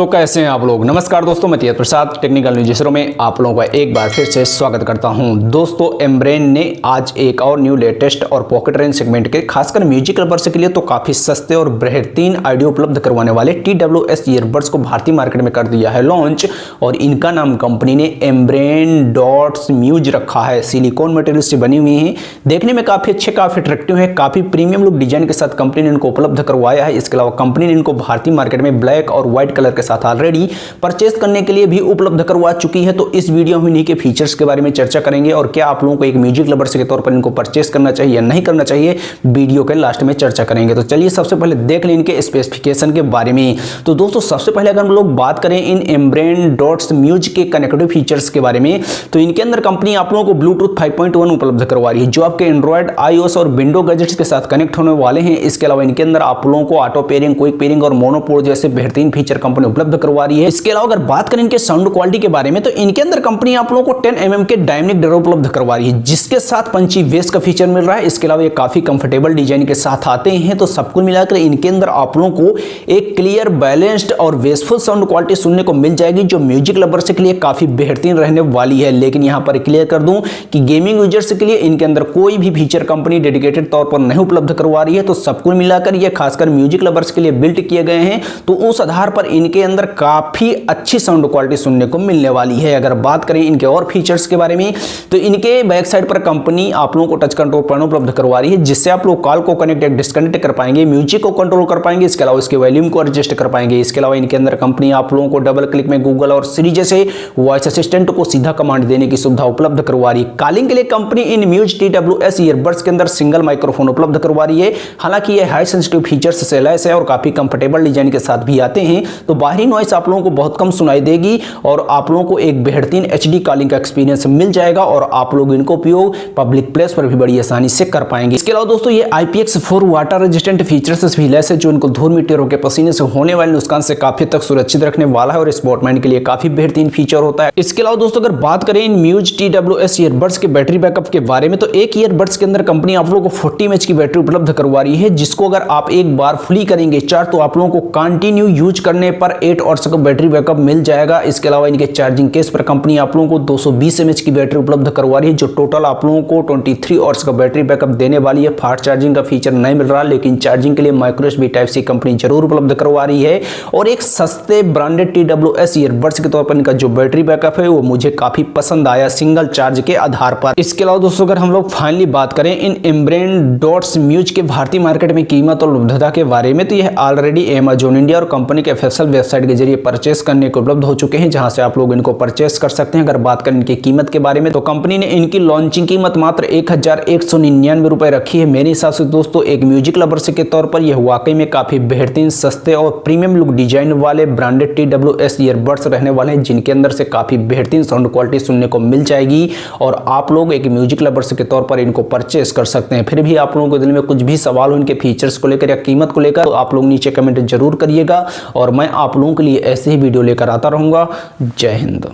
तो कैसे हैं आप लोग। नमस्कार दोस्तों, मैं तीरथ प्रसाद टेक्निकल न्यूज़ में आप लोगों का एक बार फिर से स्वागत करता हूं। दोस्तों, एम्ब्रेन ने आज एक और न्यू लेटेस्ट और पॉकेट रेंज सेगमेंट के खासकर म्यूजिक लवर्स के लिए तो काफ़ी सस्ते और बेहतरीन ऑडियो उपलब्ध करवाने वाले TWS ईयरबड्स को भारतीय मार्केट में कर दिया है लॉन्च। और इनका नाम कंपनी ने एम्ब्रेन डॉट्स म्यूज रखा है। सिलिकॉन मटेरियल से बनी हुई है, देखने में काफ़ी अच्छे, काफ़ी अट्रैक्टिव है, काफ़ी प्रीमियम लुक डिजाइन के साथ कंपनी ने इनको उपलब्ध करवाया है। इसके अलावा कंपनी ने इनको भारतीय मार्केट में ब्लैक और व्हाइट कलर के साथ ऑलरेडी परचेज करने के लिए भी उपलब्ध करवा चुकी है। तो इस वीडियो में इन्हीं के फीचर्स के बारे में चर्चा करेंगे और क्या आप लोगों को एक म्यूजिक लवर्स के तौर पर इनको परचेज करना चाहिए या नहीं करना चाहिए, वीडियो के लास्ट में चर्चा करेंगे। तो चलिए सबसे पहले देख लें इनके स्पेसिफिकेशन के बारे में। तो दोस्तों, सबसे पहले अगर हम लोग बात करें इन एम्ब्रेन डॉट्स म्यूज के कनेक्टिव फीचर्स के बारे में, तो इनके अंदर कंपनी आप लोगों को ब्लूटूथ 5.1 उपलब्ध करवा रही है, जो आपके एंड्रॉइड, iOS और विंडो गैजेट्स के साथ कनेक्ट होने वाले हैं। इसके अलावा इनके अंदर आप लोगों को ऑटो पेयरिंग, क्विक पेयरिंग और मोनोपोड जैसे बेहतरीन फीचर कंपनी उपलब्ध करवा रही है। इसके अलावा अगर बात करें इनके साउंड क्वालिटी के बारे में, तो इनके अंदर कंपनी आप लोगों को 10 mm के डायनेमिक डर उपलब्ध करवा रही है, जिसके साथ पंची बेस का फीचर मिल रहा है। इसके अलावा ये काफी कंफर्टेबल डिजाइन के साथ आते हैं। तो सब कुल मिलाकर इनके अंदर आप लोगों को एक क्लियर, बैलेंस्ड और बेसफुल साउंड क्वालिटी सुनने को मिल जाएगी, जो म्यूजिक लवर्स के लिए काफी बेहतरीन रहने वाली है। लेकिन यहां पर क्लियर कर दूं कि गेमिंग यूजर्स के लिए इनके अंदर कोई भी फीचर कंपनी डेडिकेटेड तौर पर नहीं उपलब्ध करवा रही है। तो सब कुल मिलाकर ये खासकर म्यूजिक लवर्स के लिए बिल्ट किए गए हैं। तो उस आधार पर इनके अंदर काफी अच्छी साउंड क्वालिटी सुनने को मिलने वाली है। अगर बात करें इनके और फीचर्स के बारे में, तो इनके बैक साइड पर कंपनी आप लोगों को टच कंट्रोल पैनल उपलब्ध करवा रही है, जिससे आप लोग कॉल को कनेक्ट या डिस्कनेक्ट कर पाएंगे, म्यूजिक को कंट्रोल कर पाएंगे, इसके अलावा इसके वॉल्यूम को एडजस्ट कर पाएंगे। इसके अलावा इनके अंदर कंपनी आप लोगों को डबल क्लिक में गूगल और सिरी जैसे वॉइस असिस्टेंट को सीधा कमांड देने की सुविधा उपलब्ध करवा रही है। कॉलिंग के लिए कंपनी इन म्यूज TWS ईयरबड्स के अंदर सिंगल माइक्रोफोन उपलब्ध करवा रही है। हालांकि ये हाई सेंसिटिव फीचर्स से लैस है और काफी कंफर्टेबल डिजाइन के साथ भी आते हैं। तो बाहरी नॉइस आप लोगों को बहुत कम सुनाई देगी और आप लोगों को एक बेहतरीन HD कॉलिंग का एक्सपीरियंस मिल जाएगा और आप लोग इनको उपयोग पब्लिक प्लेस पर भी बड़ी आसानी से कर पाएंगे। इसके अलावा दोस्तों, ये IPX4 वाटर रेजिस्टेंट फीचर्स से भी लैस है, जो इनको धूल मिट्टी और पसीने से होने वाले नुकसान से काफी तक सुरक्षित रखने वाला है और स्पोर्टमैन के लिए काफी बेहतरीन फीचर होता है। इसके अलावा दोस्तों, अगर बात करें इन म्यूज TWS ईयरबड्स के बैटरी बैकअप के बारे में, तो एक ईयरबड्स के अंदर कंपनी आप लोगों को 40 mAh की बैटरी उपलब्ध करवा रही है, जिसको अगर आप एक बार फुली करेंगे चार्ज, तो आप लोगों को कंटिन्यू यूज करने पर 8 आवर्स का बैटरी बैकअप मिल जाएगा। इसके अलावा इनके चार्जिंग केस पर कंपनी आप लोगों को 220 mAh की बैटरी उपलब्ध करवा रही है, जो टोटल आप लोगों को 23 आवर्स का बैटरी बैकअप देने वाली है। फास्ट चार्जिंग का फीचर नहीं मिल रहा, लेकिन चार्जिंग के लिए माइक्रो USB Type-C कंपनी जरूर उपलब्ध करवा रही है। और एक सस्ते ब्रांडेड TWS ईयरबड्स के तौर पर इनका जो बैटरी बैकअप है वो मुझे काफी पसंद आया सिंगल चार्ज के आधार पर। इसके अलावा दोस्तों, अगर हम लोग फाइनली बात करें इन एम्ब्रेन डॉट्स म्यूज के भारतीय मार्केट में कीमत और उपलब्धता के बारे में, तो यह ऑलरेडी Amazon इंडिया और कंपनी के ऑफिशियल वेबसाइट के जरिए परचेस करने को उपलब्ध हो चुके हैं, जहां से आप लोग इनको परचेस कर सकते हैं। अगर बात करें इनकी कीमत के बारे में, तो कंपनी ने इनकी लॉन्चिंग कीमत मात्र 1199 रुपए रखी है। मेरे हिसाब से दोस्तों, एक म्यूजिक लवर्स के तौर पर यह वाकई में काफी बेहतरीन, सस्ते और प्रीमियम लुक डिजाइन वाले ब्रांडेड TWS ईयरबड्स रहने वाले हैं, जिनके अंदर से काफी बेहतरीन साउंड क्वालिटी सुनने को मिल जाएगी और आप लोग एक म्यूजिक लवर्स के तौर पर इनको परचेस कर सकते हैं। फिर भी आप लोगों के दिल में कुछ भी सवाल हो इनके फीचर्स को लेकर या कीमत को लेकर, तो आप लोग नीचे कमेंट जरूर करिएगा और मैं आप लोगों के लिए ऐसे ही वीडियो लेकर आता रहूंगा। जय हिंद।